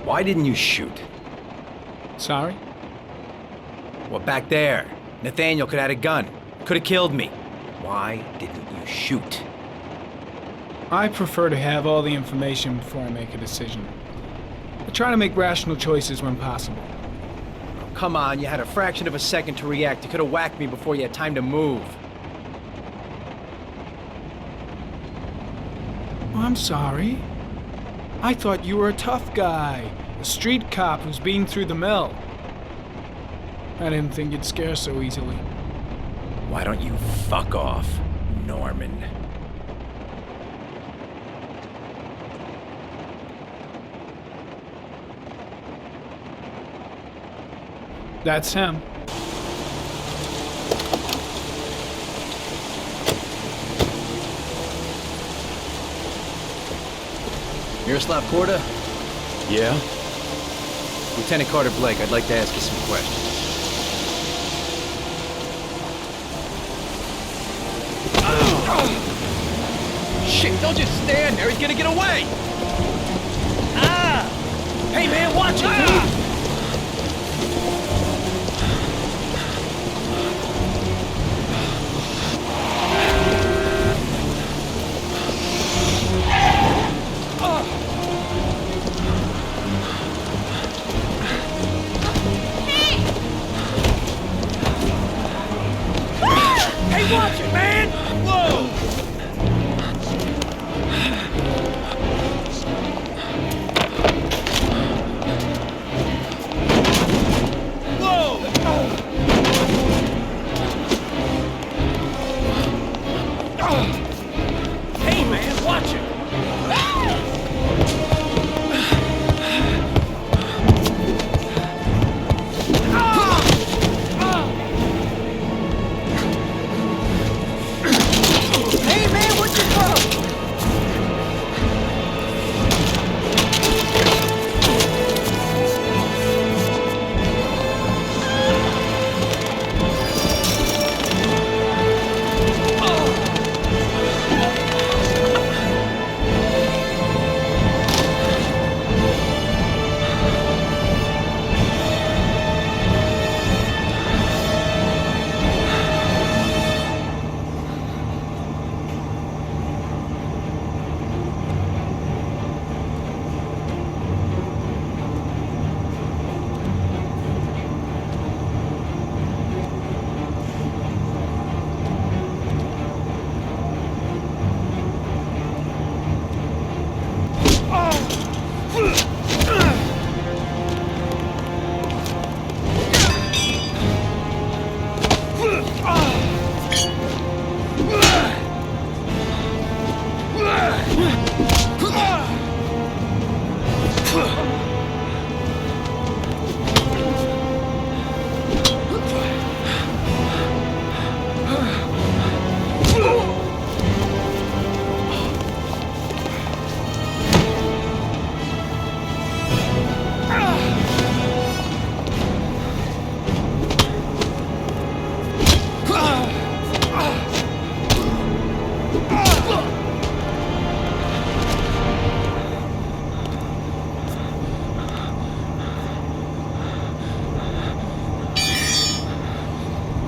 Why didn't you shoot? Sorry? Well, back there. Nathaniel could have had a gun. Could have killed me. Why didn't you shoot? I prefer to have all the information before I make a decision. I try to make rational choices when possible. Oh, come on, you had a fraction of a second to react. You could have whacked me before you had time to move. Oh, I'm sorry. I thought you were a tough guy, a street cop who's been through the mill. I didn't think you'd scare so easily. Why don't you fuck off, Norman? That's him. Miroslav Korda? Yeah? Lieutenant Carter Blake, I'd like to ask you some questions. Shit, don't just stand there, he's gonna get away! Ah! Hey man, watch it! Hey, watch it, man! Whoa! Hey, man, watch it! Hey, man, what's your problem?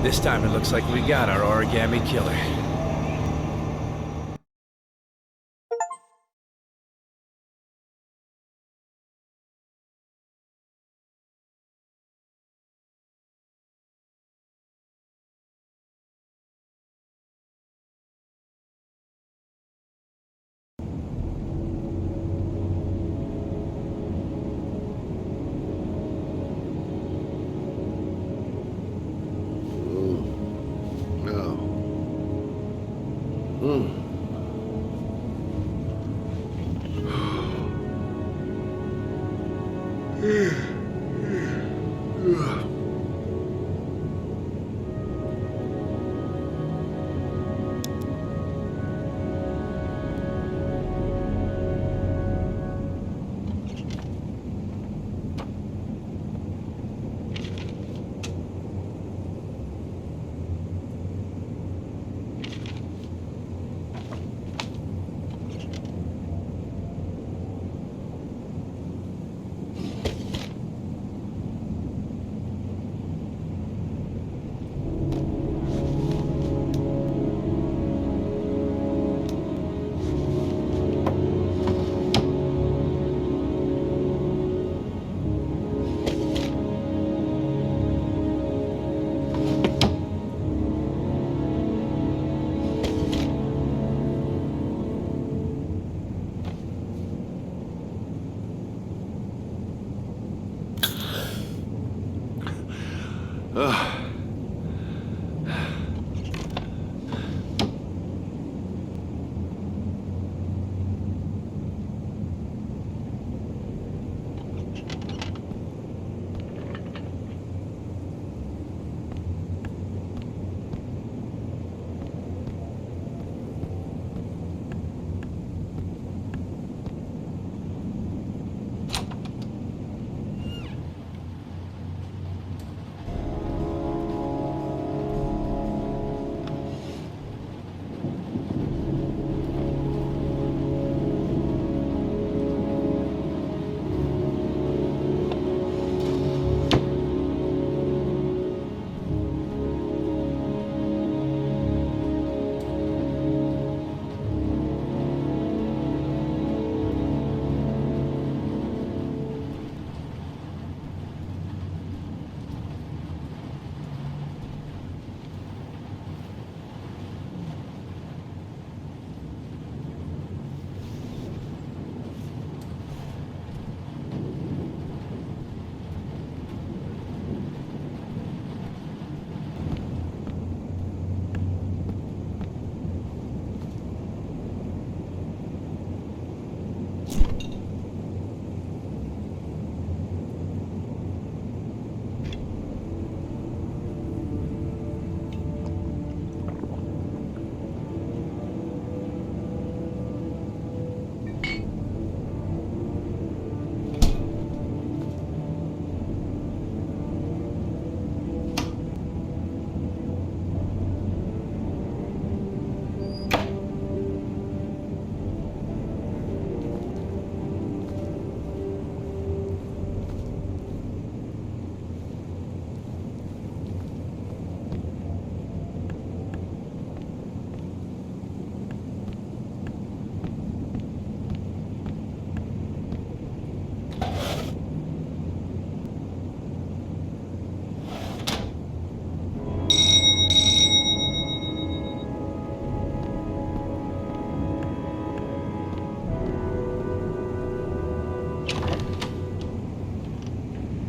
This time it looks like we got our Origami Killer. Ugh.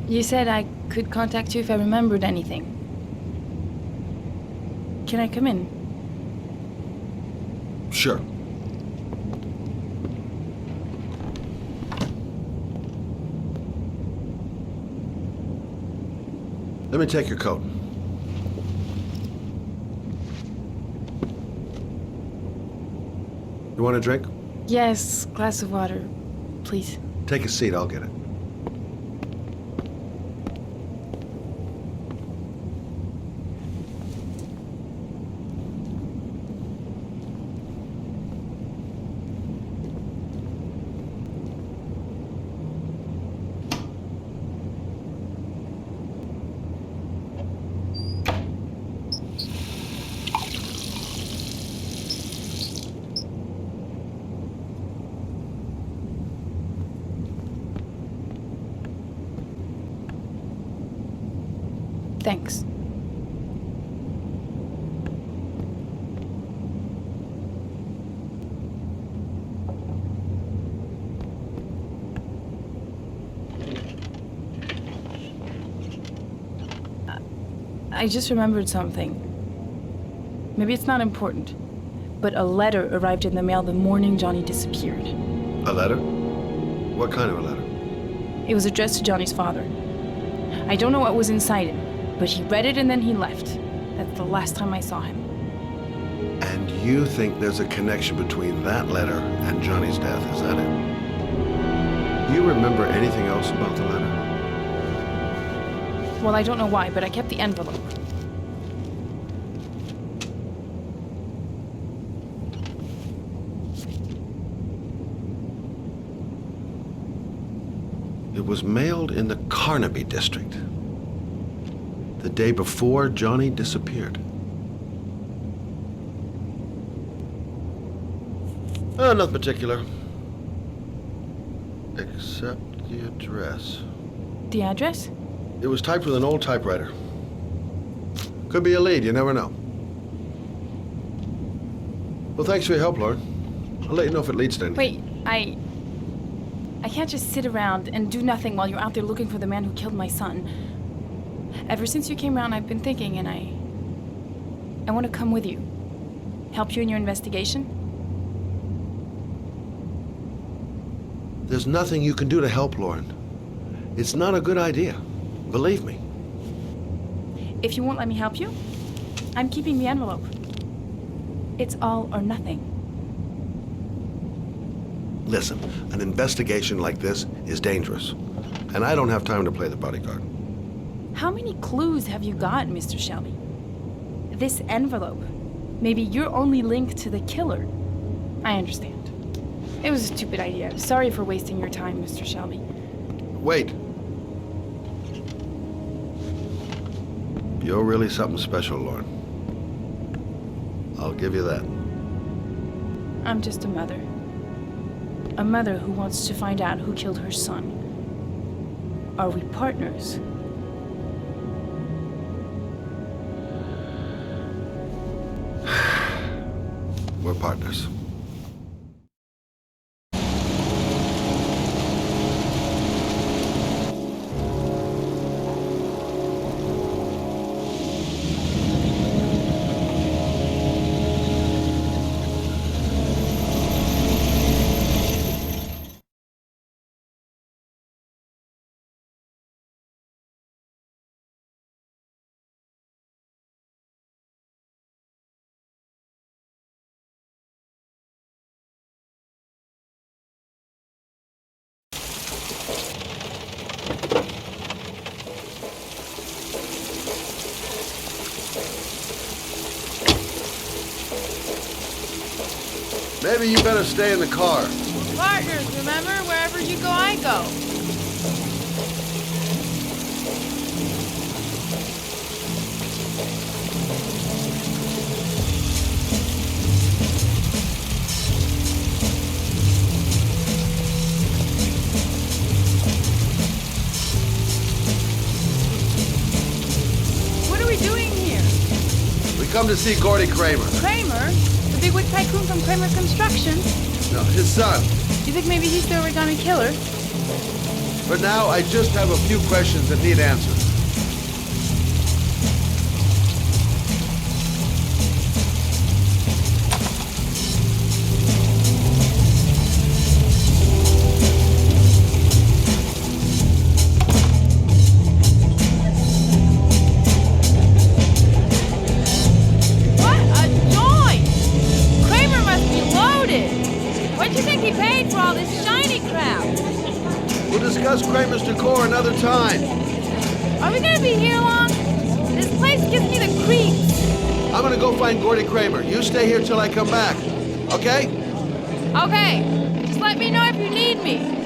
You said I could contact you if I remembered anything. Can I come in? Sure. Let me take your coat. You want a drink? Yes, glass of water, please. Take a seat, I'll get it. Thanks. I just remembered something. Maybe it's not important, but a letter arrived in the mail the morning Johnny disappeared. A letter? What kind of a letter? It was addressed to Johnny's father. I don't know what was inside it, but he read it and then he left. That's the last time I saw him. And you think there's a connection between that letter and Johnny's death, is that it? Do you remember anything else about the letter? Well, I don't know why, but I kept the envelope. It was mailed in the Carnaby district, the day before Johnny disappeared. Nothing particular, except the address. The address? It was typed with an old typewriter. Could be a lead, you never know. Well, thanks for your help, Lauren. I'll let you know if it leads to anything. Wait, I can't just sit around and do nothing while you're out there looking for the man who killed my son. Ever since you came around, I've been thinking, and I want to come with you. Help you in your investigation? There's nothing you can do to help, Lauren. It's not a good idea. Believe me. If you won't let me help you, I'm keeping the envelope. It's all or nothing. Listen, an investigation like this is dangerous. And I don't have time to play the bodyguard. How many clues have you got, Mr. Shelby? This envelope. Maybe your only link to the killer. I understand. It was a stupid idea. Sorry for wasting your time, Mr. Shelby. Wait. You're really something special, Lauren. I'll give you that. I'm just a mother. A mother who wants to find out who killed her son. Are we partners? We're partners. Maybe you better stay in the car. Partners, remember? Wherever you go, I go. What are we doing here? We come to see Gordy Kramer. Kramer? The bigwig tycoon from Kramer Construction? No, his son. You think maybe he's the Origami Killer? For now, I just have a few questions that need answers. Kramer's decor another time. Are we gonna be here long? This place gives me the creeps. I'm gonna go find Gordy Kramer. You stay here till I come back. Okay? Okay. Just let me know if you need me.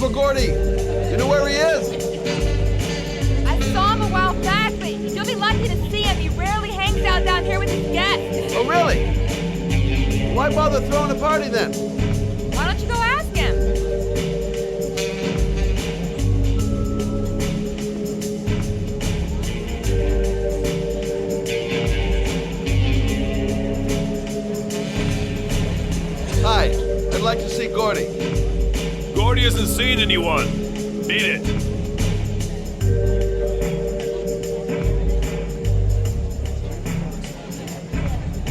for Gordy. You know where he is? I saw him a while back, but you'll be lucky to see him. He rarely hangs out down here with his guests. Oh, really? Why bother throwing a party then? Why don't you go ask him? Hi, I'd like to see Gordy. Gordy hasn't seen anyone. Beat it.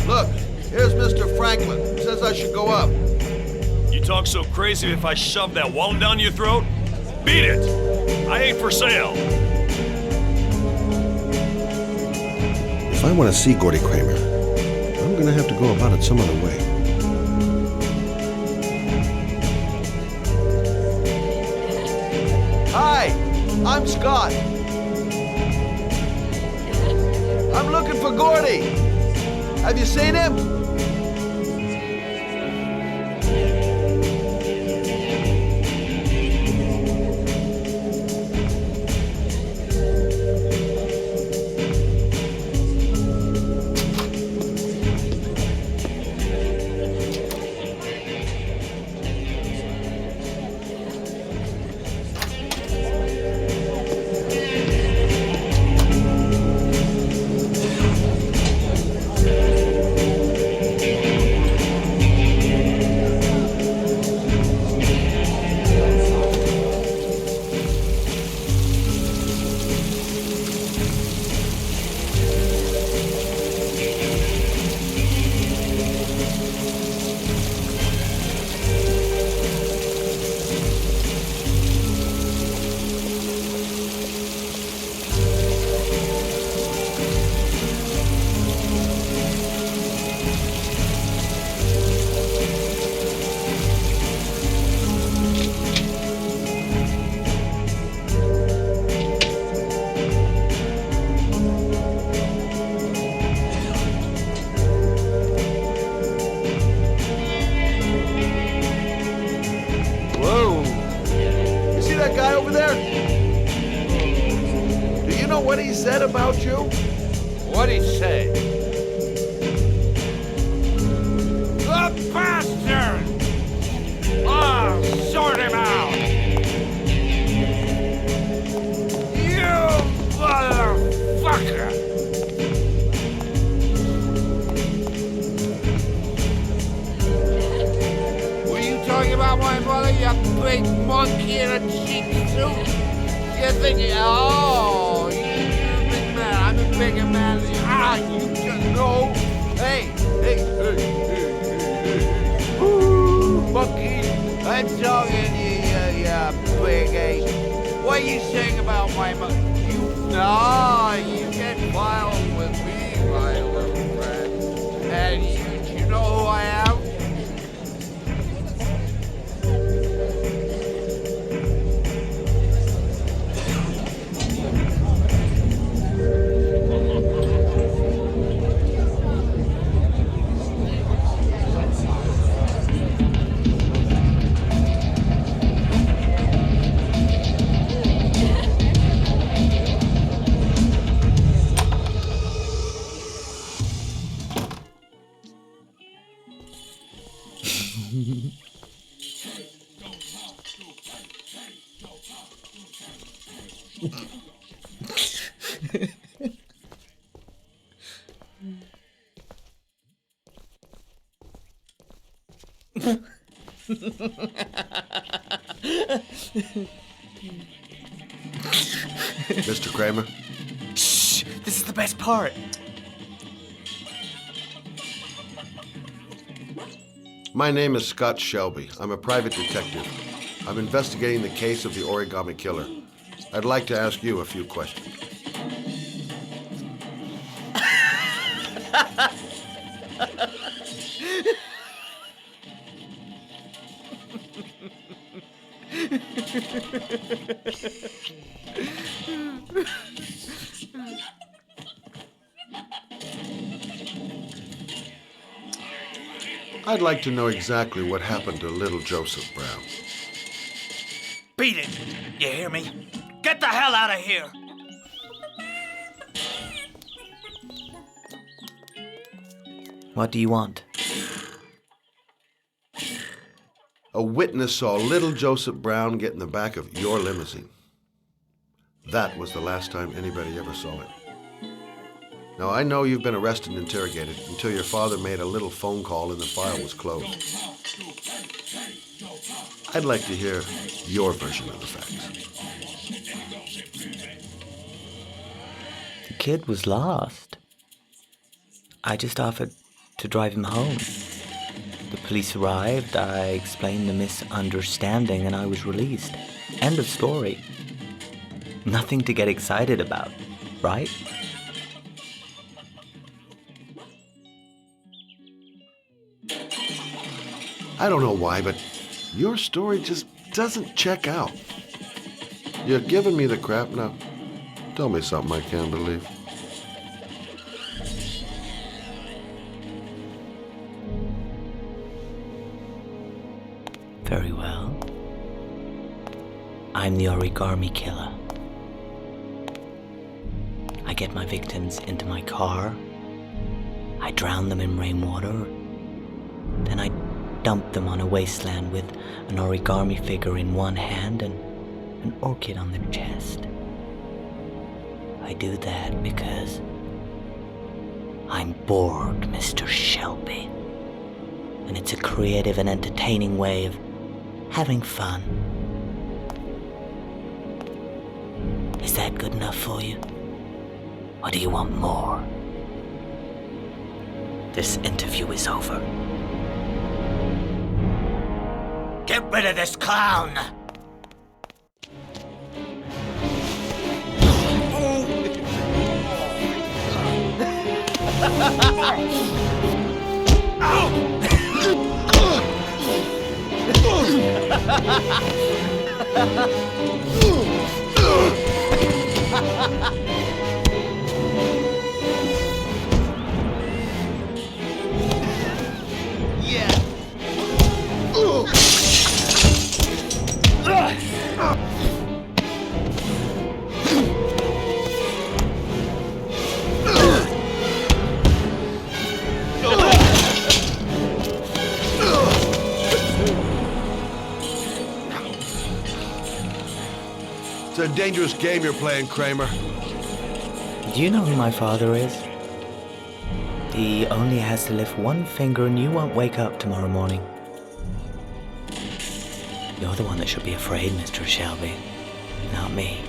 Look, here's Mr. Franklin. He says I should go up. You talk so crazy if I shove that wallet down your throat? Beat it. I ain't for sale. If I want to see Gordy Kramer, I'm gonna have to go about it some other way. Hi, I'm Scott. I'm looking for Gordy. Have you seen him? What he said about you? What'd he say? The bastard! I'll sort him out! You motherfucker! Were you talking about my mother, you big monkey in a cheap suit? You're thinking, oh, you're a big man, I'm a bigger man than you. Ah, you just know. Hey, Ooh, monkey, I'm talking to you, big ape. What are you saying about my mother? You get wild with me, my little friend. And you know who I am? Mr. Kramer? Shh! This is the best part. My name is Scott Shelby. I'm a private detective. I'm investigating the case of the Origami Killer. I'd like to ask you a few questions. I'd like to know exactly what happened to little Joseph Brown. Beat it! You hear me? Get the hell out of here! What do you want? A witness saw little Joseph Brown get in the back of your limousine. That was the last time anybody ever saw it. Now, I know you've been arrested and interrogated until your father made a little phone call and the file was closed. I'd like to hear your version of the facts. The kid was lost. I just offered to drive him home. The police arrived, I explained the misunderstanding, and I was released. End of story. Nothing to get excited about, right? I don't know why, but your story just doesn't check out. You're giving me the crap now. Tell me something I can't believe. Very well. I'm the Origami Killer. I get my victims into my car. I drown them in rainwater. Then I dump them on a wasteland with an origami figure in one hand and an orchid on their chest. I do that because I'm bored, Mr. Shelby. And it's a creative and entertaining way of having fun. Is that good enough for you? Or do you want more? This interview is over. Get rid of this clown! It's a dangerous game you're playing, Kramer. Do you know who my father is? He only has to lift one finger and you won't wake up tomorrow morning. You're the one that should be afraid, Mr. Shelby, not me.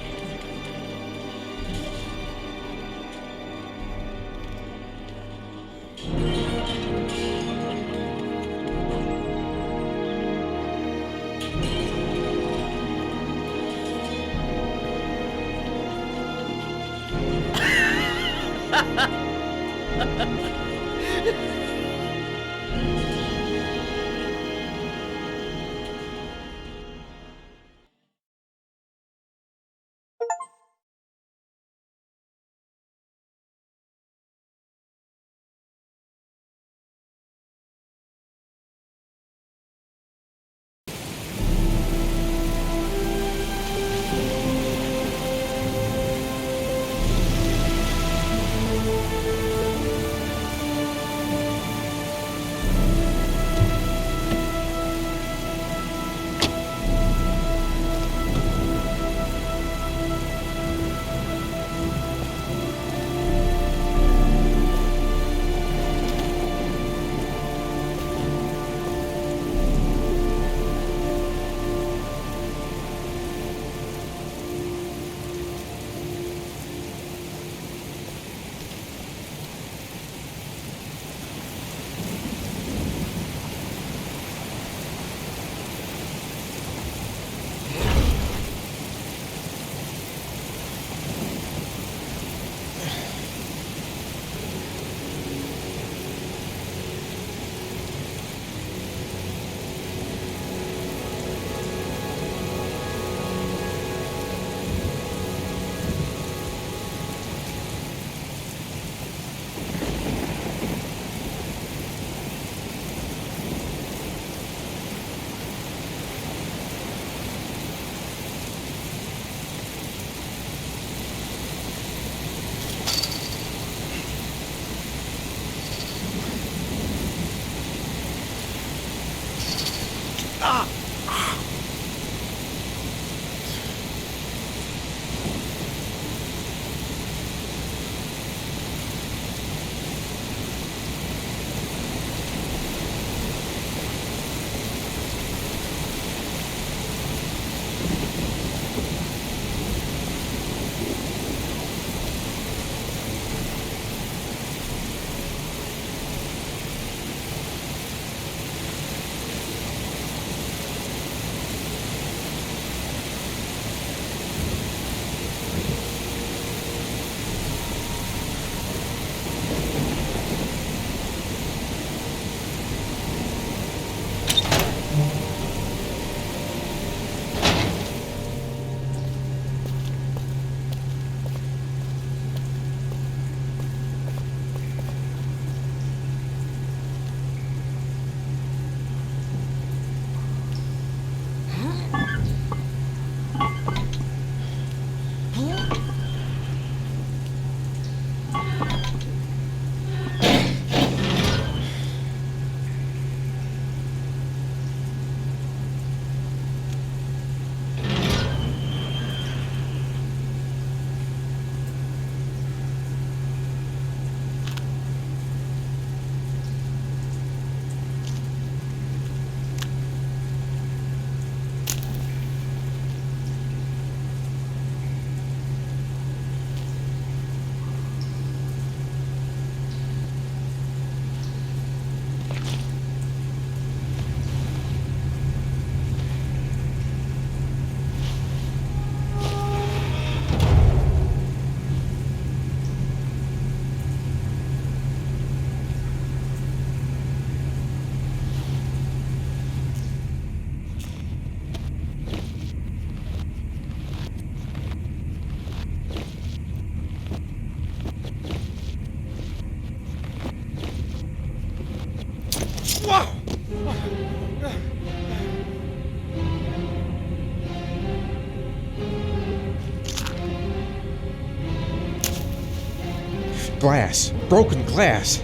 Glass. Broken glass.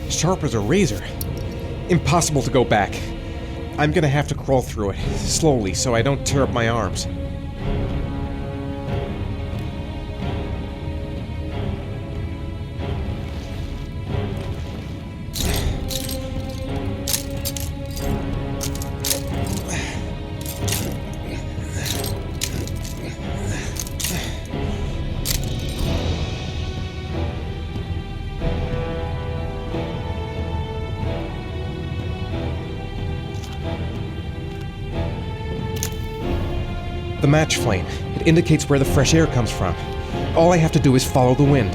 Sharp as a razor. Impossible to go back. I'm gonna have to crawl through it, slowly, so I don't tear up my arms. The match flame. It indicates where the fresh air comes from. All I have to do is follow the wind.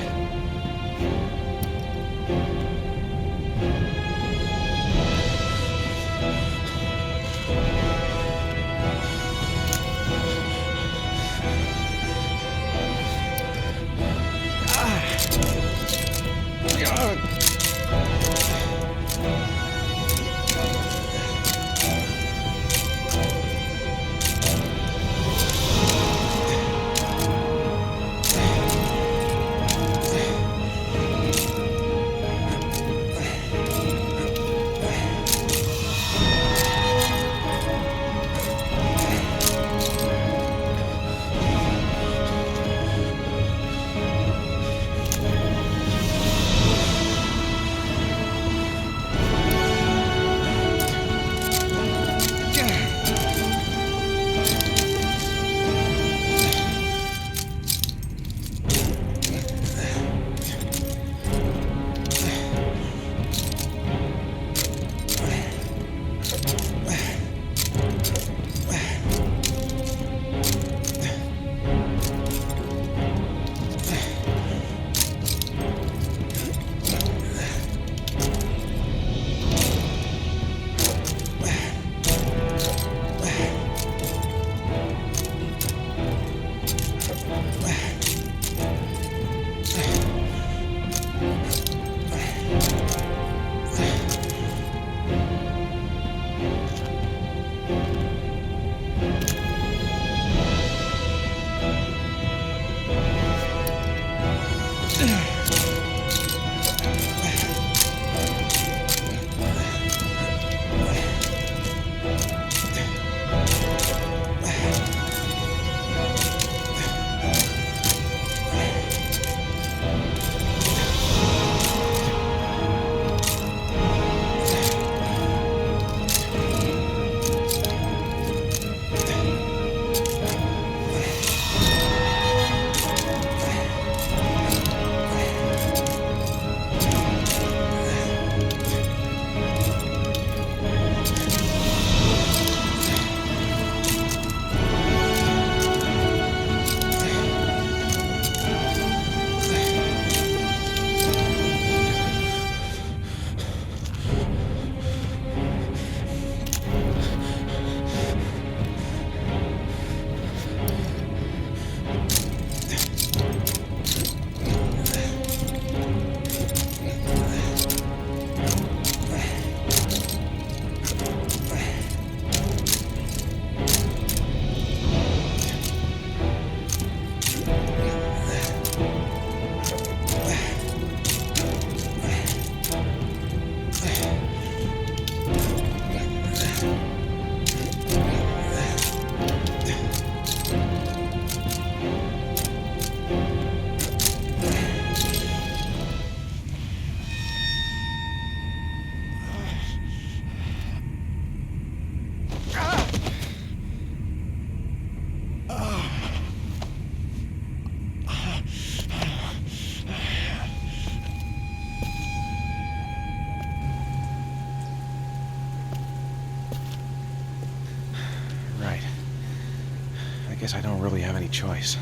Guess I don't really have any choice.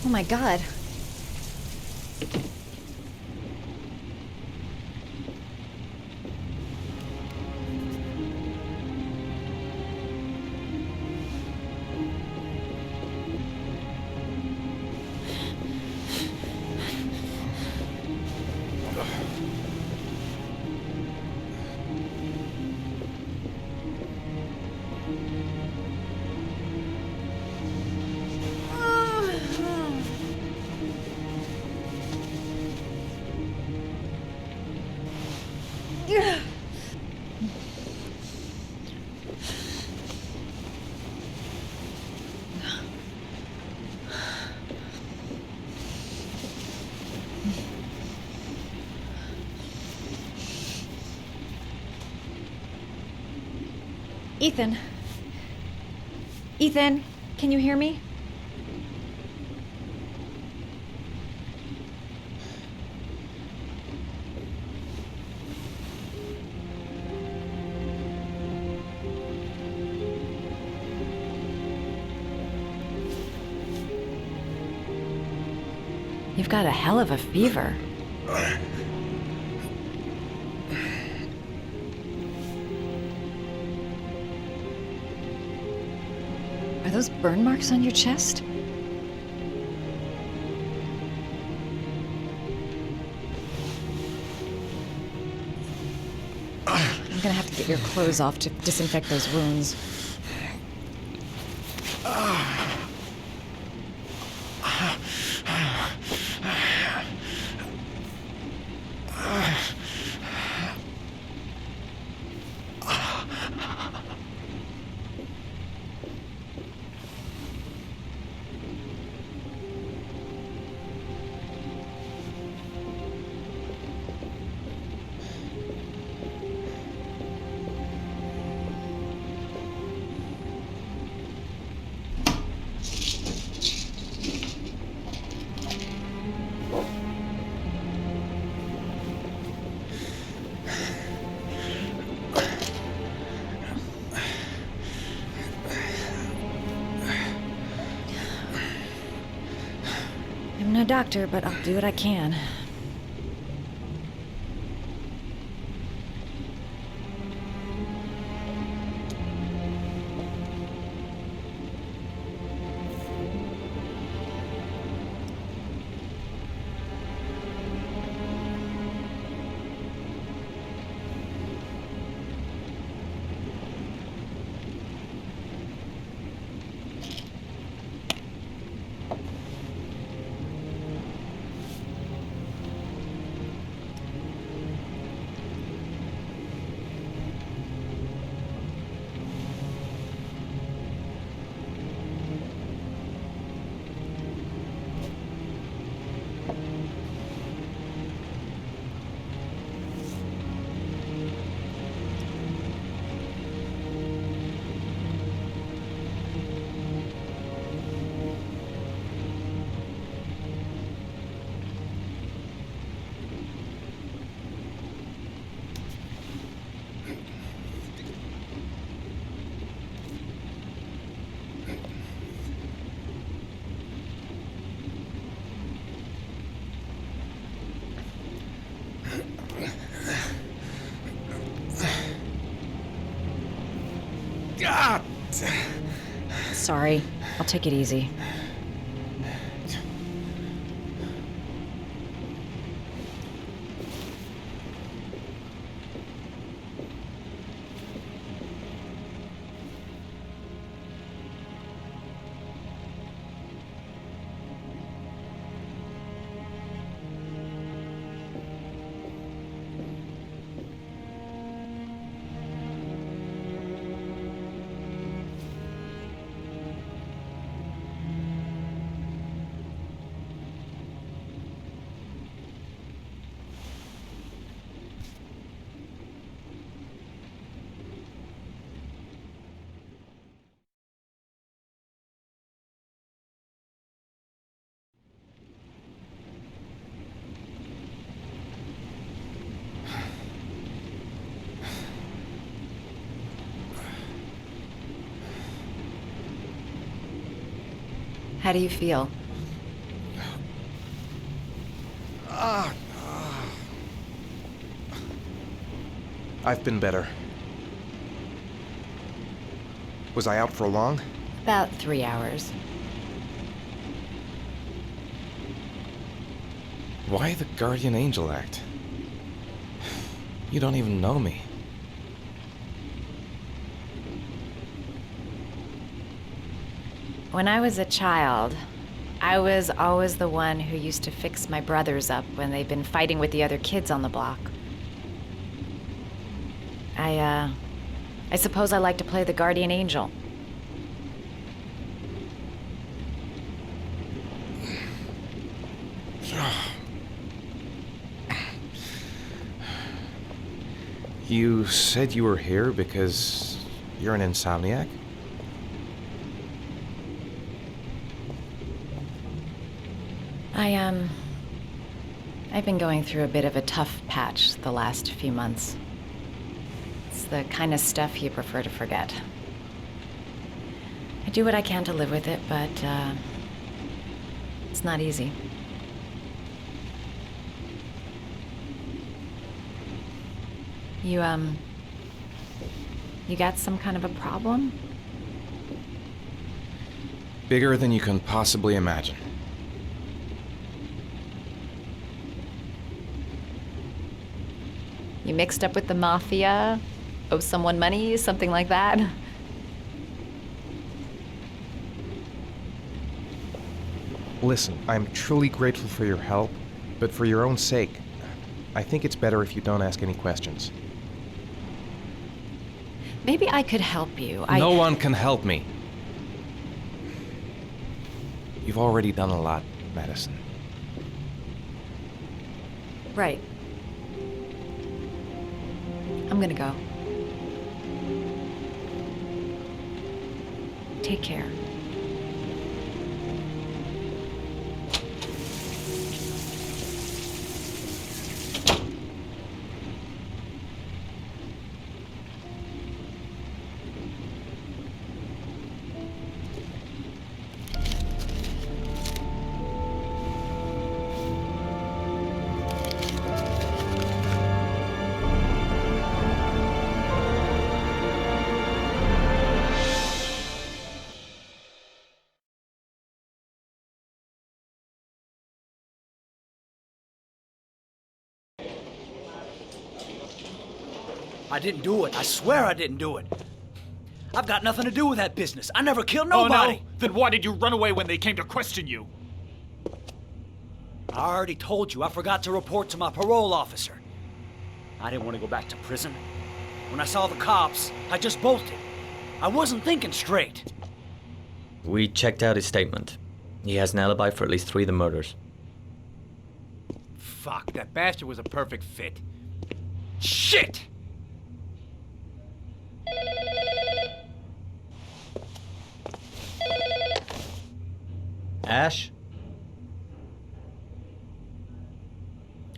Oh my god. Ethan. Ethan, can you hear me? You've got a hell of a fever. Are those burn marks on your chest? I'm gonna have to get your clothes off to disinfect those wounds. I'm no doctor, but I'll do what I can. Sorry. I'll take it easy. How do you feel? I've been better. Was I out for long? About 3 hours. Why the guardian angel act? You don't even know me. When I was a child, I was always the one who used to fix my brothers up when they'd been fighting with the other kids on the block. I suppose I like to play the guardian angel. You said you were here because you're an insomniac? I've been going through a bit of a tough patch the last few months. It's the kind of stuff you prefer to forget. I do what I can to live with it, but, it's not easy. You got some kind of a problem? Bigger than you can possibly imagine. You mixed up with the mafia? Owe someone money? Something like that? Listen, I'm truly grateful for your help, but for your own sake, I think it's better if you don't ask any questions. Maybe I could help you. No one can help me. You've already done a lot, Madison. Right. I'm gonna go. Take care. I didn't do it. I swear I didn't do it. I've got nothing to do with that business. I never killed nobody. Oh, no? Then why did you run away when they came to question you? I already told you I forgot to report to my parole officer. I didn't want to go back to prison. When I saw the cops, I just bolted. I wasn't thinking straight. We checked out his statement. He has an alibi for at least 3 of the murders. Fuck, that bastard was a perfect fit. Shit! Ash?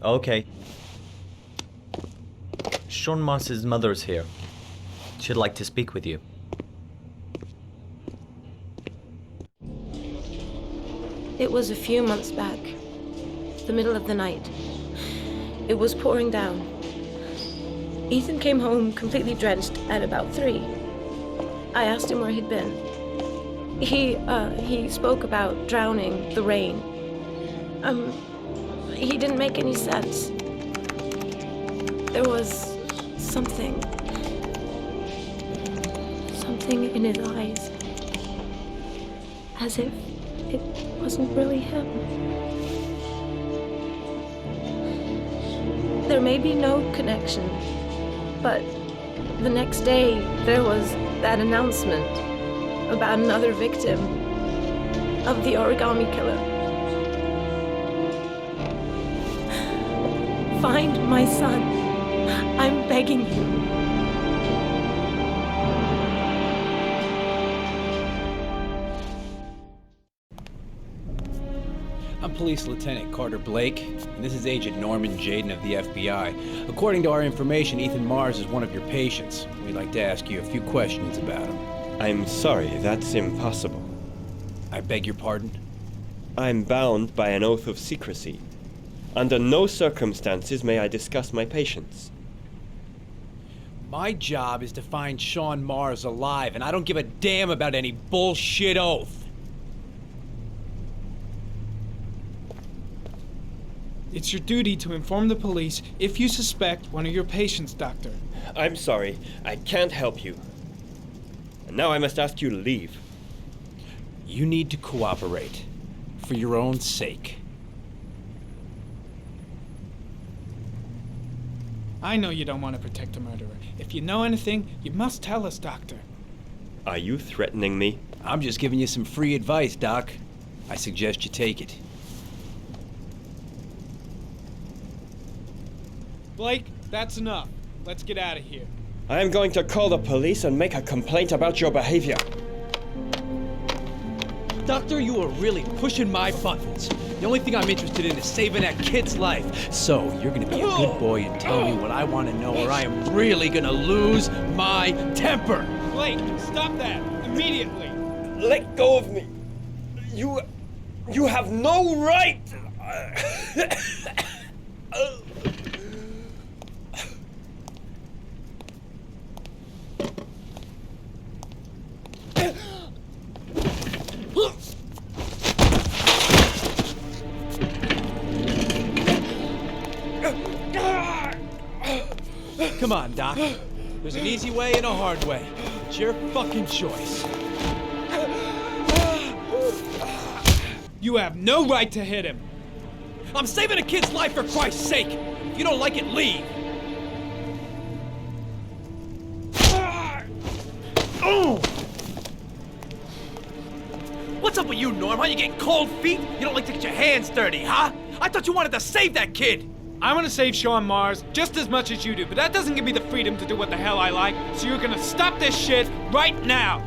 Okay. Sean Moss's mother's here. She'd like to speak with you. It was a few months back. The middle of the night. It was pouring down. Ethan came home completely drenched at about 3. I asked him where he'd been. He spoke about drowning, the rain. He didn't make any sense. There was something in his eyes. As if it wasn't really him. There may be no connection, but the next day there was that announcement about another victim of the Origami Killer. Find my son. I'm begging you. I'm Police Lieutenant Carter Blake, and this is Agent Norman Jaden of the FBI. According to our information, Ethan Mars is one of your patients. We'd like to ask you a few questions about him. I'm sorry, that's impossible. I beg your pardon? I'm bound by an oath of secrecy. Under no circumstances may I discuss my patients. My job is to find Sean Mars alive, and I don't give a damn about any bullshit oath. It's your duty to inform the police if you suspect one of your patients, Doctor. I'm sorry, I can't help you. And now I must ask you to leave. You need to cooperate, for your own sake. I know you don't want to protect a murderer. If you know anything, you must tell us, Doctor. Are you threatening me? I'm just giving you some free advice, Doc. I suggest you take it. Blake, that's enough. Let's get out of here. I am going to call the police and make a complaint about your behavior. Doctor, you are really pushing my buttons. The only thing I'm interested in is saving that kid's life. So, you're gonna be a good boy and tell me what I want to know, or I am really gonna lose my temper. Blake, stop that! Immediately! Let go of me. You have no right! Come on, Doc. There's an easy way and a hard way. It's your fucking choice. You have no right to hit him. I'm saving a kid's life for Christ's sake. If you don't like it, leave. What's up with you, Norm? How you getting cold feet? You don't like to get your hands dirty, huh? I thought you wanted to save that kid. I want to save Sean Mars just as much as you do, but that doesn't give me the freedom to do what the hell I like, so you're gonna stop this shit right now!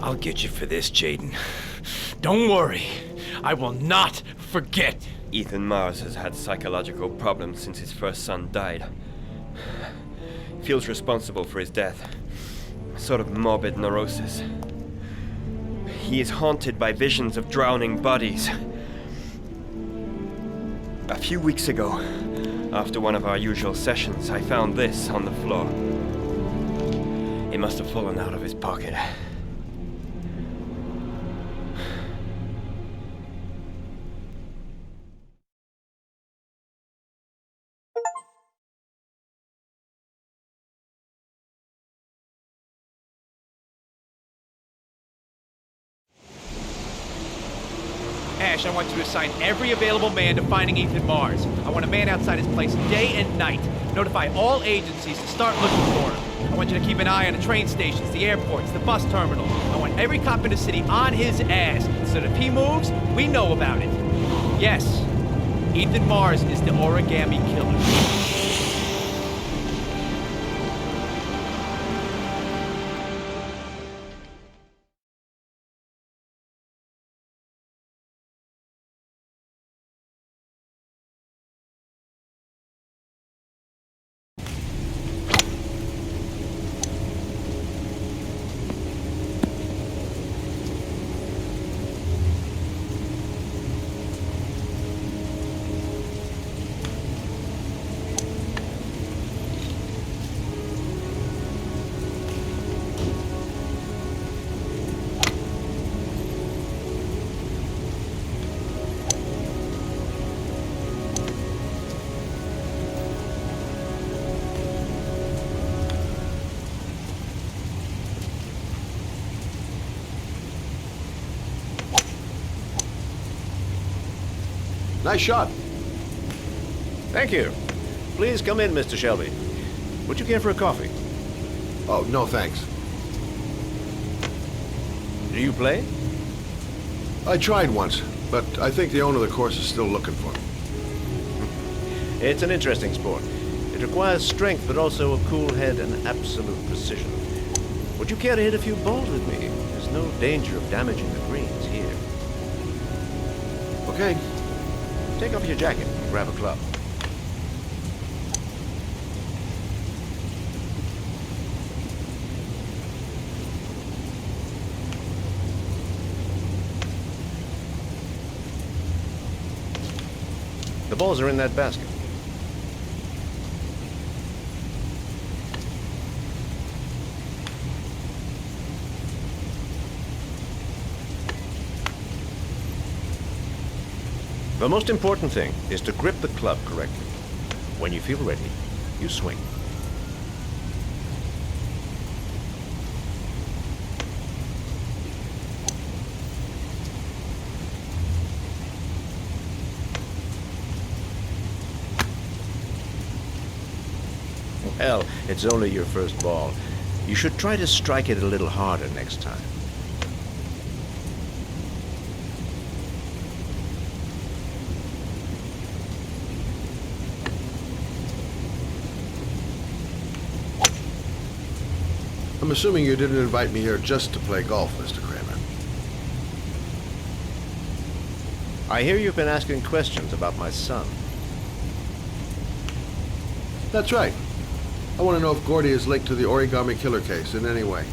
I'll get you for this, Jaden. Don't worry. I will not forget. Ethan Mars has had psychological problems since his first son died. He feels responsible for his death. A sort of morbid neurosis. He is haunted by visions of drowning bodies. A few weeks ago, after one of our usual sessions, I found this on the floor. It must have fallen out of his pocket. Ash, I want you to assign every available man to finding Ethan Mars. I want a man outside his place day and night. Notify all agencies to start looking for him. I want you to keep an eye on the train stations, the airports, the bus terminals. I want every cop in the city on his ass, so that if he moves, we know about it. Yes, Ethan Mars is the Origami Killer. Nice shot. Thank you. Please come in, Mr. Shelby. Would you care for a coffee? Oh, no thanks. Do you play? I tried once, but I think the owner of the course is still looking for me. It's an interesting sport. It requires strength, but also a cool head and absolute precision. Would you care to hit a few balls with me? There's no danger of damaging the greens here. Okay. Take off your jacket and grab a club. balls are in that basket. The most important thing is to grip the club correctly. When you feel ready, you swing. Well, it's only your first ball. You should try to strike it a little harder next time. I'm assuming you didn't invite me here just to play golf, Mr. Kramer. I hear you've been asking questions about my son. That's right. I want to know if Gordy is linked to the Origami Killer case in any way.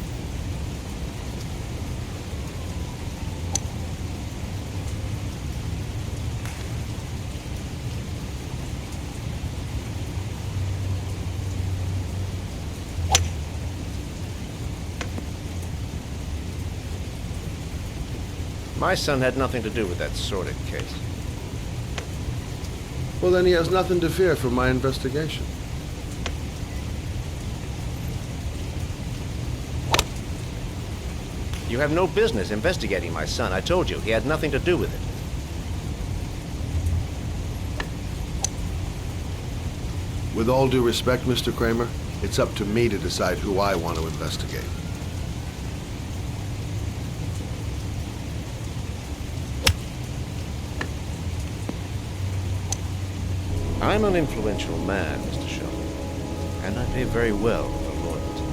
My son had nothing to do with that sordid case. Well, then he has nothing to fear from my investigation. You have no business investigating my son. I told you, he had nothing to do with it. With all due respect, Mr. Kramer, it's up to me to decide who I want to investigate. I'm an influential man, Mr. Shelby, and I pay very well for loyalty.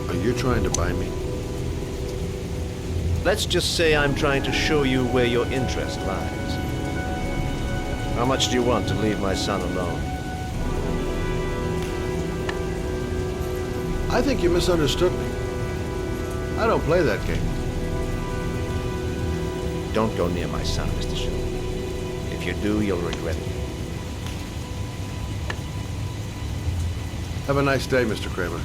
Are you trying to buy me? Let's just say I'm trying to show you where your interest lies. How much do you want to leave my son alone? I think you misunderstood me. I don't play that game. Don't go near my son, Mr. Shelby. If you do, you'll regret it. Have a nice day, Mr. Kramer.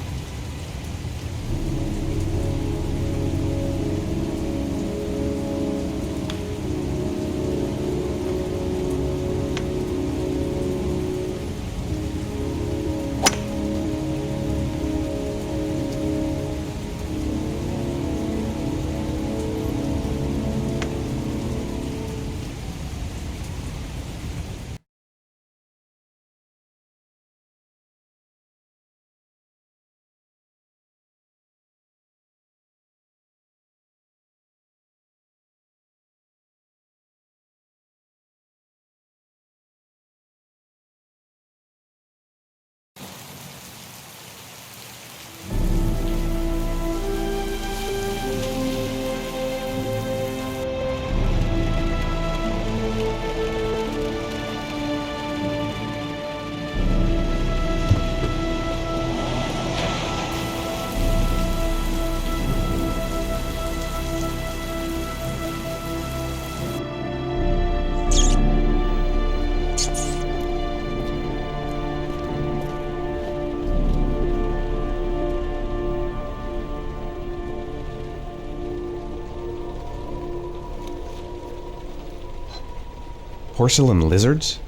Porcelain lizards?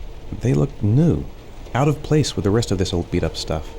They look new, out of place with the rest of this old beat-up stuff.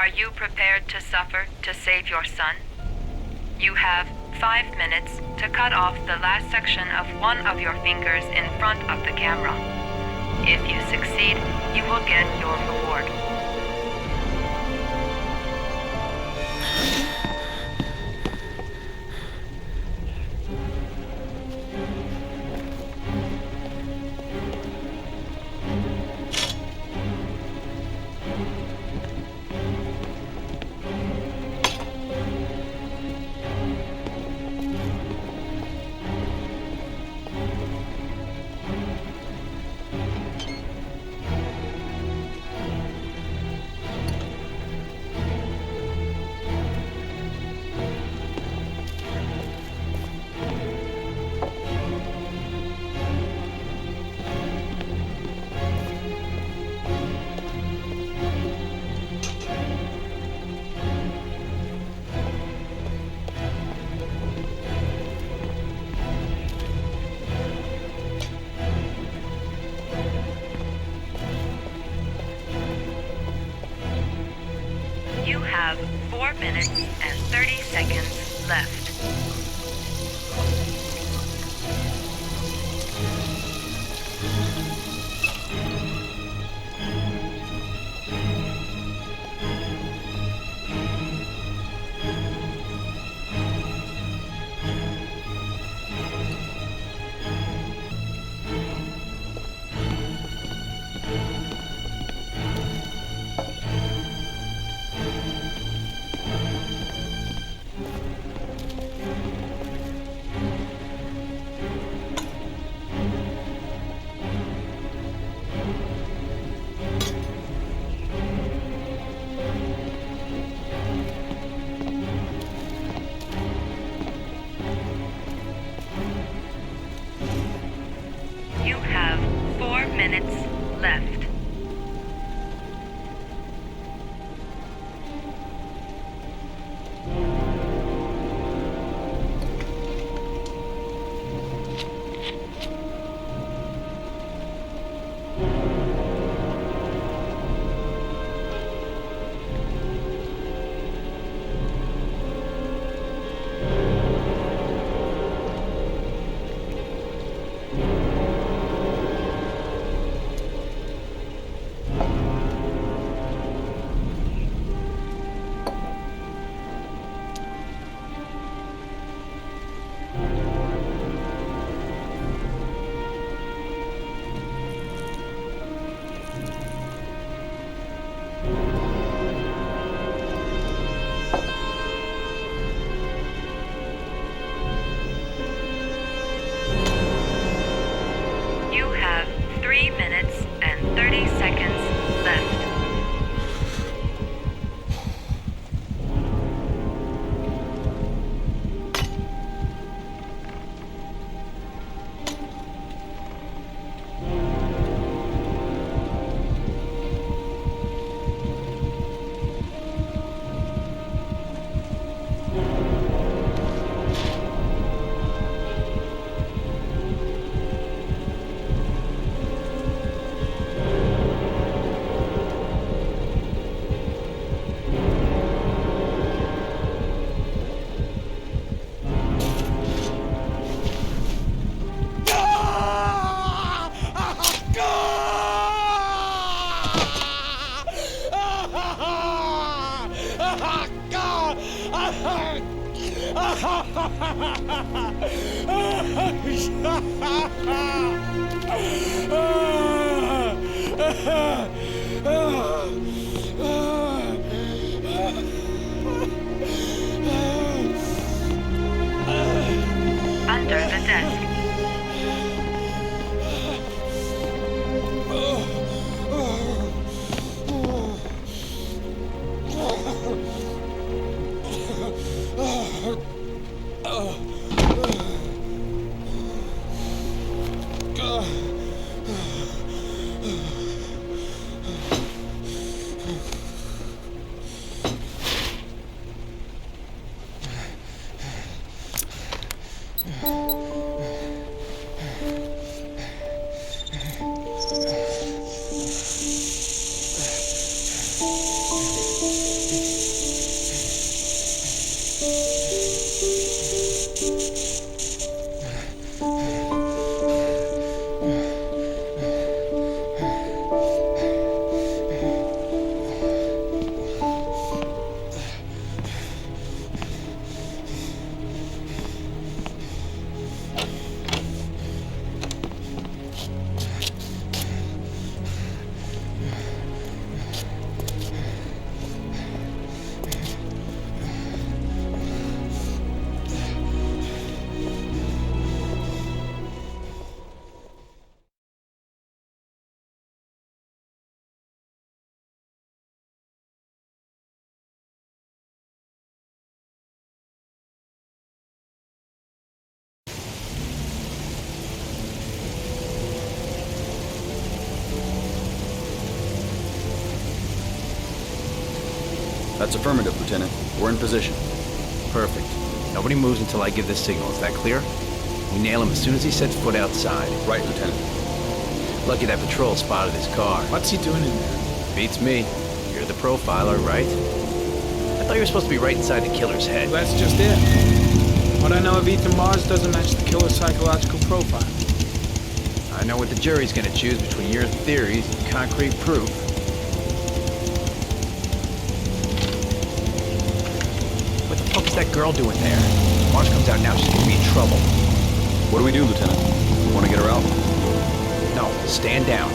Are you prepared to suffer to save your son? You have 5 minutes to cut off the last section of one of your fingers in front of the camera. If you succeed, you will get your reward. You have 4 minutes and 30 seconds left. You have 4 minutes left. You have 3 minutes and 30 seconds left. Under the desk. That's affirmative, Lieutenant. We're in position. Perfect. Nobody moves until I give the signal. Is that clear? We nail him as soon as he sets foot outside. Right, Lieutenant. Lucky that patrol spotted his car. What's he doing in there? Beats me. You're the profiler, right? I thought you were supposed to be right inside the killer's head. Well, that's just it. What I know of Ethan Mars doesn't match the killer's psychological profile. I know what the jury's gonna choose between your theories and concrete proof. What the fuck is that girl doing there? Mars comes out now, she's gonna be in trouble. What do we do, Lieutenant? Want to get her out? No, stand down.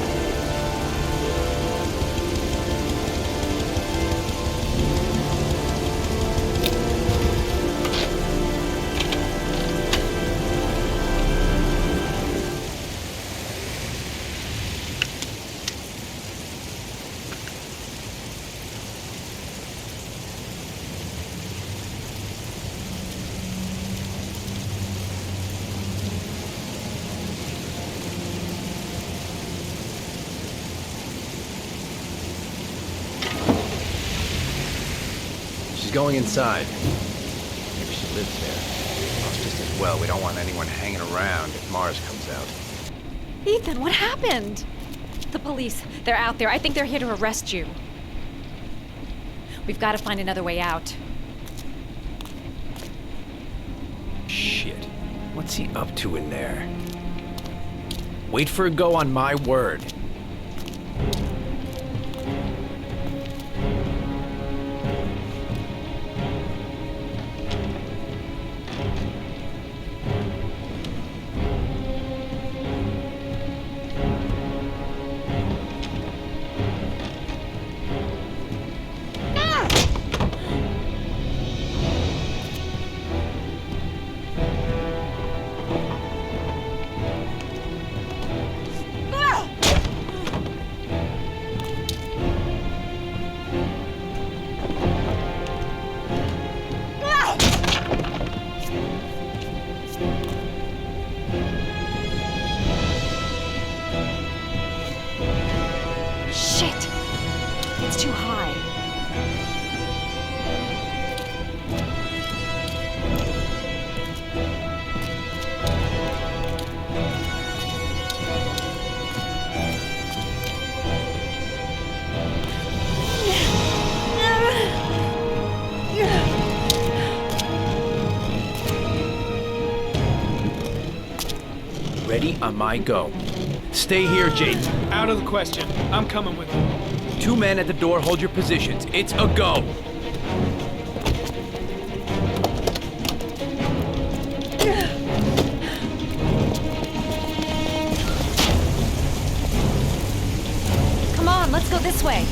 She's going inside. Maybe she lives there. Well, just as well. We don't want anyone hanging around if Mars comes out. Ethan, what happened? The police. They're out there. I think they're here to arrest you. We've got to find another way out. Shit. What's he up to in there? Wait for a go on my word. It's too high. Ready on my go. Stay here, Jake. Out of the question. I'm coming with you. 2 men at the door, hold your positions. It's a go. Come on, let's go this way.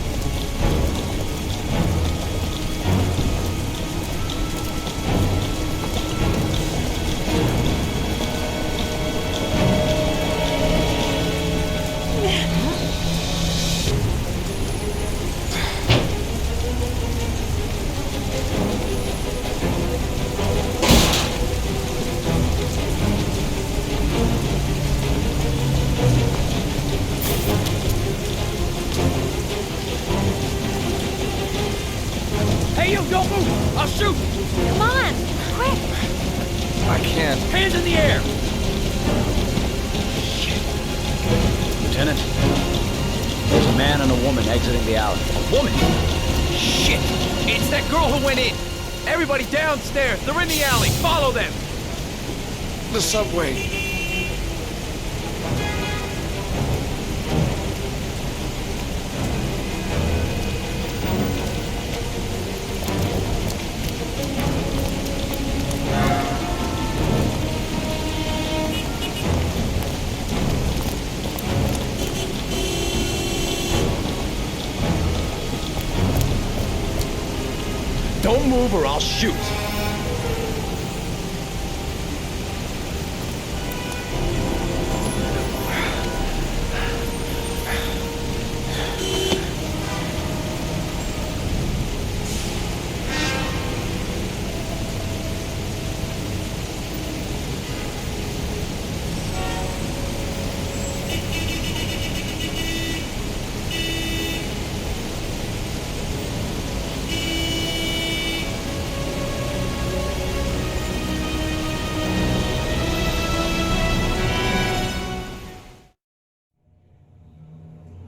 Hey, you, don't move! I'll shoot! Come on, quick! I can't. Hands in the air! Lieutenant, there's a man and a woman exiting the alley. A woman? Shit! It's that girl who went in! Everybody downstairs! They're in the alley! Follow them! The subway. Don't move or I'll shoot!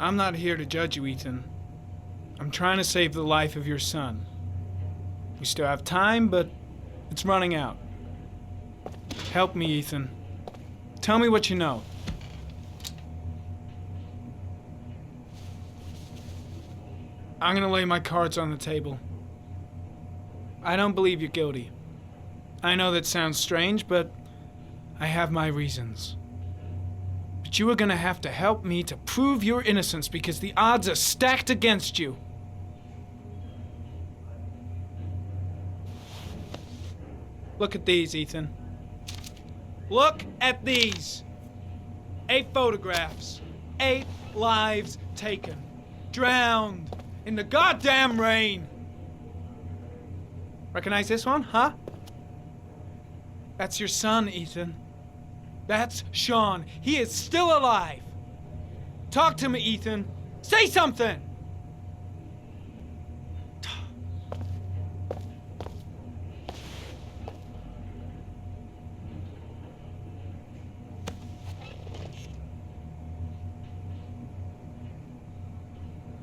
I'm not here to judge you, Ethan. I'm trying to save the life of your son. We still have time, but it's running out. Help me, Ethan. Tell me what you know. I'm gonna lay my cards on the table. I don't believe you're guilty. I know that sounds strange, but I have my reasons. But you are gonna have to help me to prove your innocence because the odds are stacked against you. Look at these, Ethan. Look at these. 8 photographs. 8 lives taken. Drowned in the goddamn rain. Recognize this one, huh? That's your son, Ethan. That's Sean. He is still alive. Talk to me, Ethan. Say something!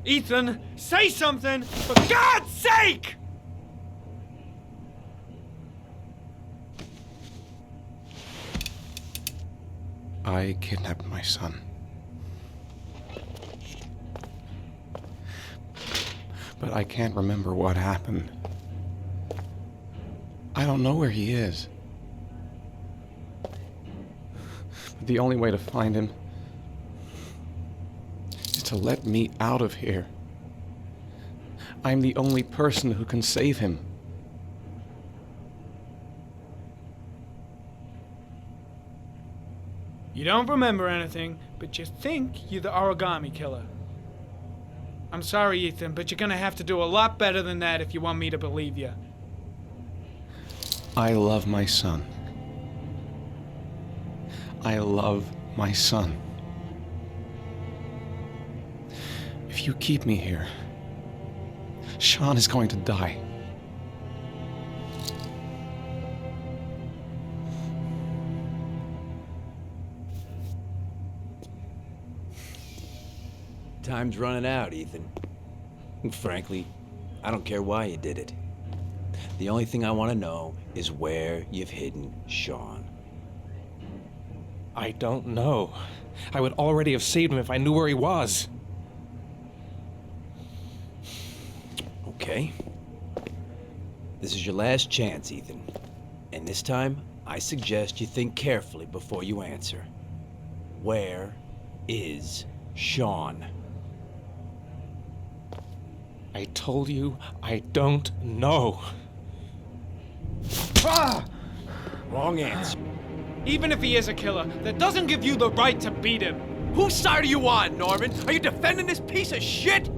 Ethan, say something, for God's sake! I kidnapped my son. But I can't remember what happened. I don't know where he is. But the only way to find him is to let me out of here. I'm the only person who can save him. You don't remember anything, but you think you're the Origami Killer. I'm sorry, Ethan, but you're gonna have to do a lot better than that if you want me to believe you. I love my son. I love my son. If you keep me here, Sean is going to die. Time's running out, Ethan. And frankly, I don't care why you did it. The only thing I want to know is where you've hidden Sean. I don't know. I would already have saved him if I knew where he was. Okay. This is your last chance, Ethan. And this time, I suggest you think carefully before you answer. Where is Sean? I told you I don't know. Ah! Wrong answer. Even if he is a killer, that doesn't give you the right to beat him. Whose side are you on, Norman? Are you defending this piece of shit?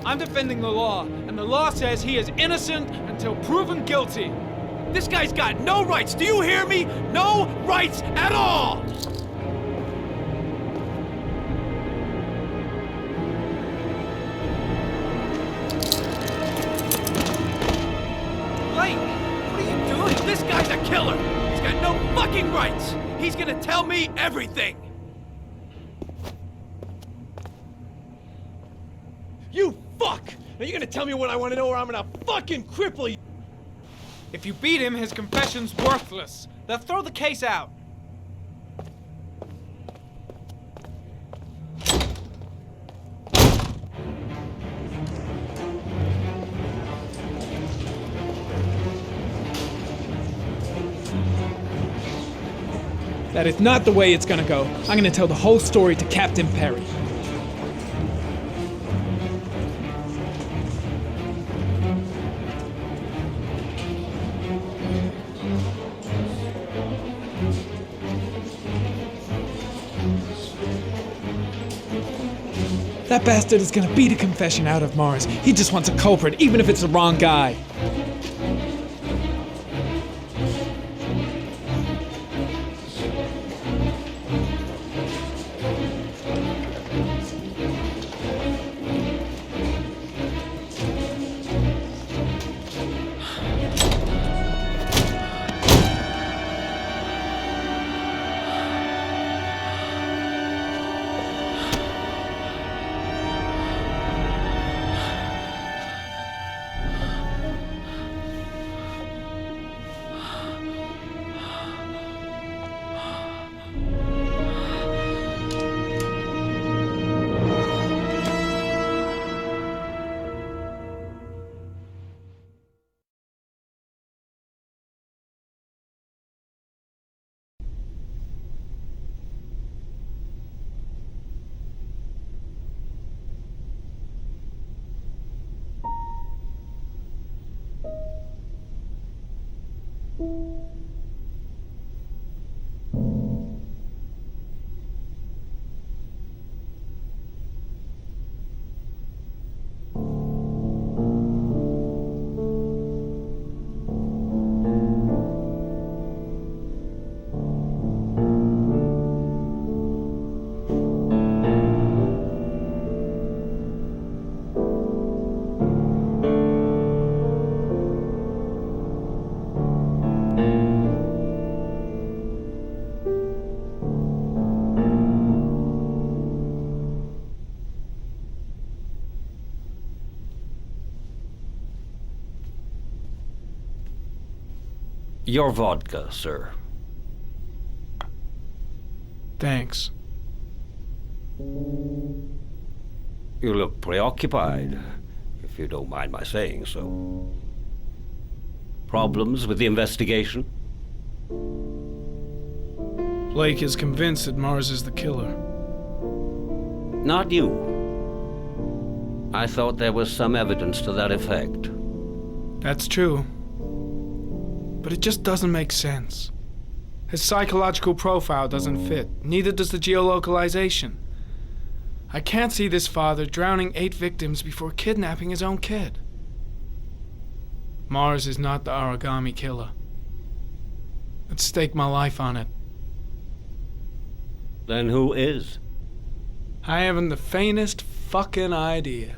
I'm defending the law, and the law says he is innocent until proven guilty. This guy's got no rights. Do you hear me? No rights at all! Blake, what are you doing? This guy's a killer. He's got no fucking rights. He's gonna tell me everything. You fuck! Now you're gonna tell me what I want to know or I'm gonna fucking cripple you! If you beat him, his confession's worthless. They'll throw the case out. That is not the way it's gonna go. I'm gonna tell the whole story to Captain Perry. That bastard is gonna beat a confession out of Mars. He just wants a culprit, even if it's the wrong guy. Your vodka, sir. Thanks. You look preoccupied, if you don't mind my saying so. Problems with the investigation? Blake is convinced that Mars is the killer. Not you. I thought there was some evidence to that effect. That's true. But it just doesn't make sense. His psychological profile doesn't fit. Neither does the geolocalization. I can't see this father drowning 8 victims before kidnapping his own kid. Mars is not the Origami Killer. I'd stake my life on it. Then who is? I haven't the faintest fucking idea.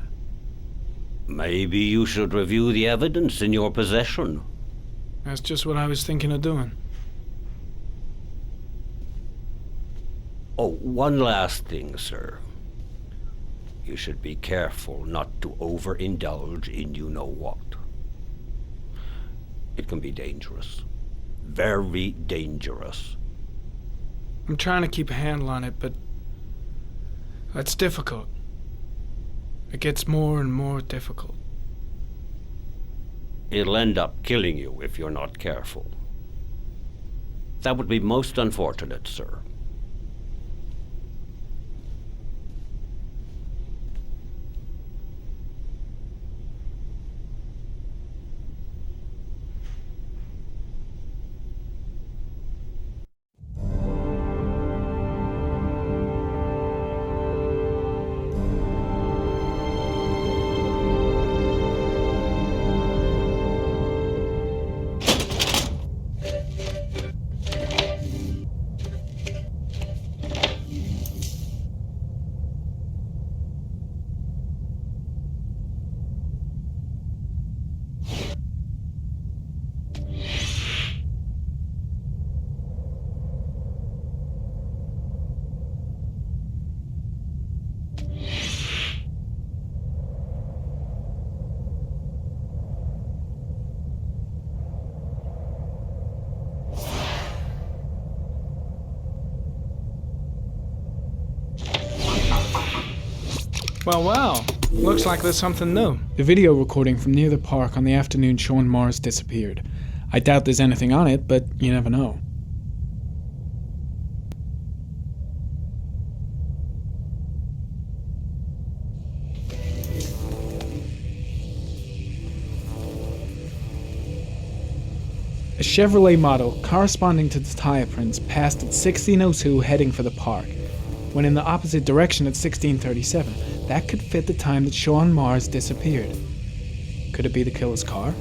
Maybe you should review the evidence in your possession. That's just what I was thinking of doing. Oh, one last thing, sir. You should be careful not to overindulge in you-know-what. It can be dangerous. Very dangerous. I'm trying to keep a handle on it, but that's difficult. It gets more and more difficult. It'll end up killing you if you're not careful. That would be most unfortunate, sir. Well, looks like there's something new. The video recording from near the park on the afternoon Sean Mars disappeared. I doubt there's anything on it, but you never know. A Chevrolet model corresponding to the tire prints passed at 1602 heading for the park, when in the opposite direction at 1637. That could fit the time that Sean Mars disappeared. Could it be the killer's car?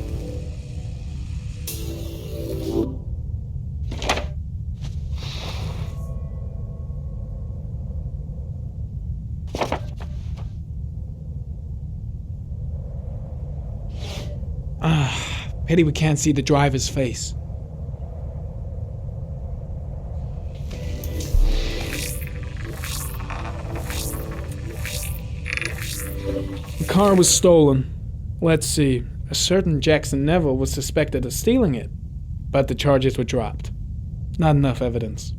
Pity we can't see the driver's face. The car was stolen. Let's see. A certain Jackson Neville was suspected of stealing it, but the charges were dropped. Not enough evidence.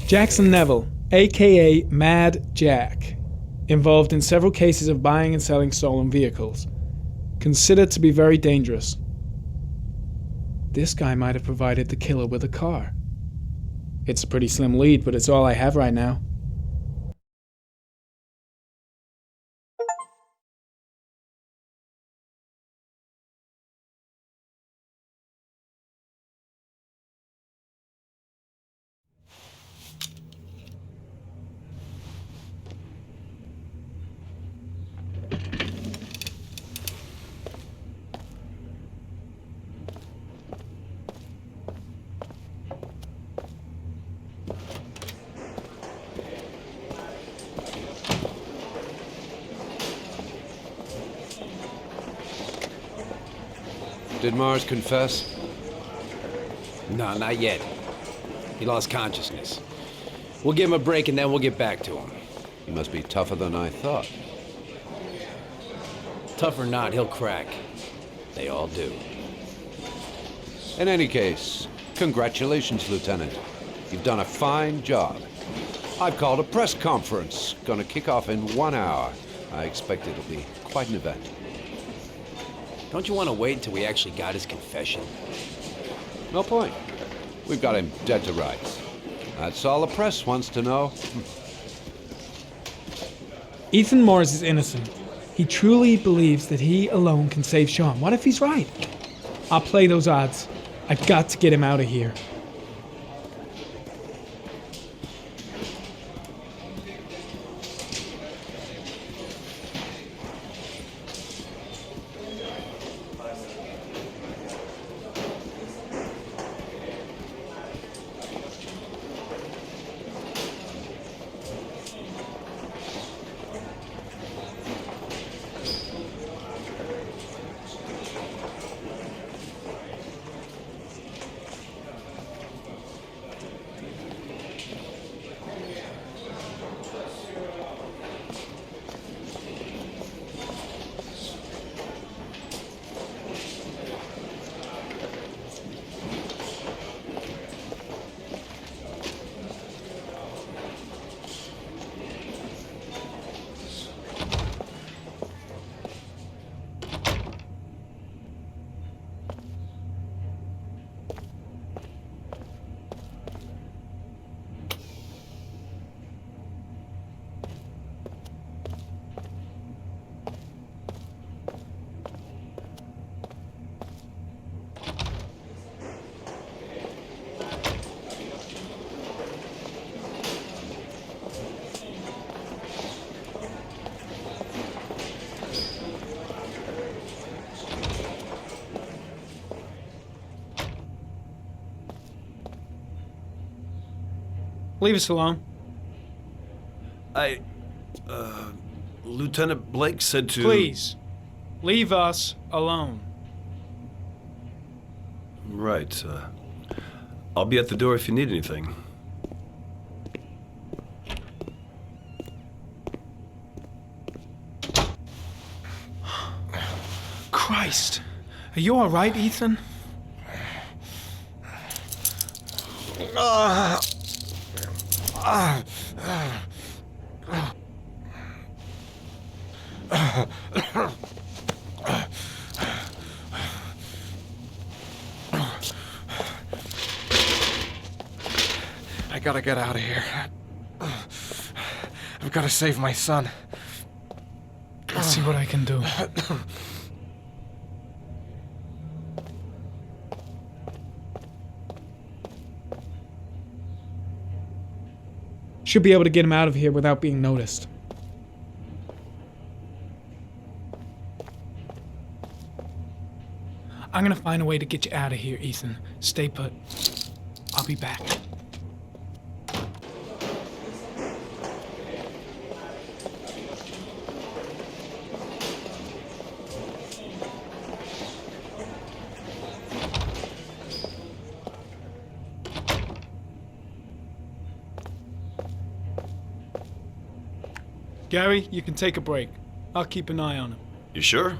Jackson Neville, aka Mad Jack, involved in several cases of buying and selling stolen vehicles, considered to be very dangerous. This guy might have provided the killer with a car. It's a pretty slim lead, but it's all I have right now. Did Mars confess? No, not yet. He lost consciousness. We'll give him a break and then we'll get back to him. He must be tougher than I thought. Tough or not, he'll crack. They all do. In any case, congratulations, Lieutenant. You've done a fine job. I've called a press conference. Gonna kick off in 1 hour. I expect it'll be quite an event. Don't you want to wait until we actually got his confession? No point. We've got him dead to rights. That's all the press wants to know. Ethan Mars is innocent. He truly believes that he alone can save Sean. What if he's right? I'll play those odds. I've got to get him out of here. Leave us alone. Lieutenant Blake said to... Please, leave us alone. Right. I'll be at the door if you need anything. Christ. Are you all right, Ethan? I gotta get out of here. I've gotta save my son. Let's see what I can do. Should be able to get him out of here without being noticed. I'm gonna find a way to get you out of here, Ethan. Stay put. I'll be back. Gary, you can take a break. I'll keep an eye on him. You sure?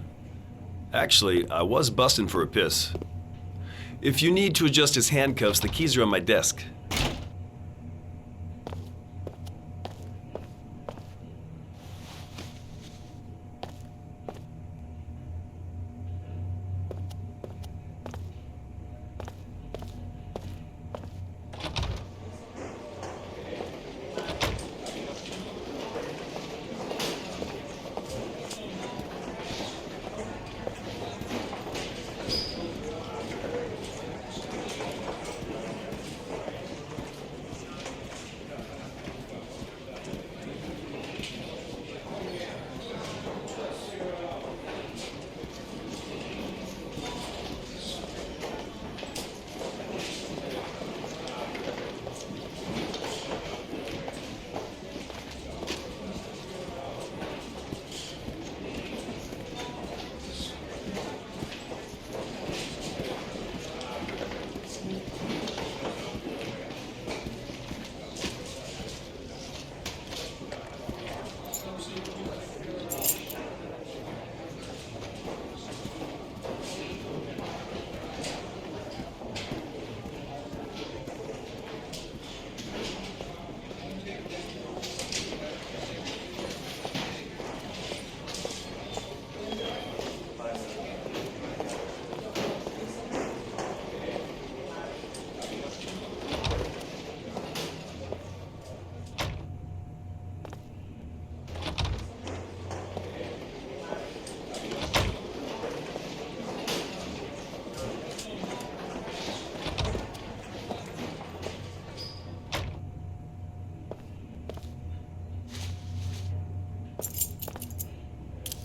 Actually, I was busting for a piss. If you need to adjust his handcuffs, the keys are on my desk.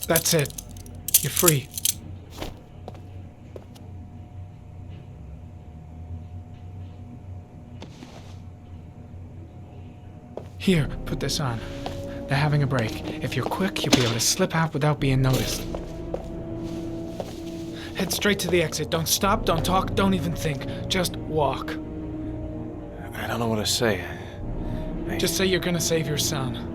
That's it. You're free. Here, put this on. They're having a break. If you're quick, you'll be able to slip out without being noticed. Head straight to the exit. Don't stop, don't talk, don't even think. Just walk. I don't know what to say. Just say you're gonna save your son.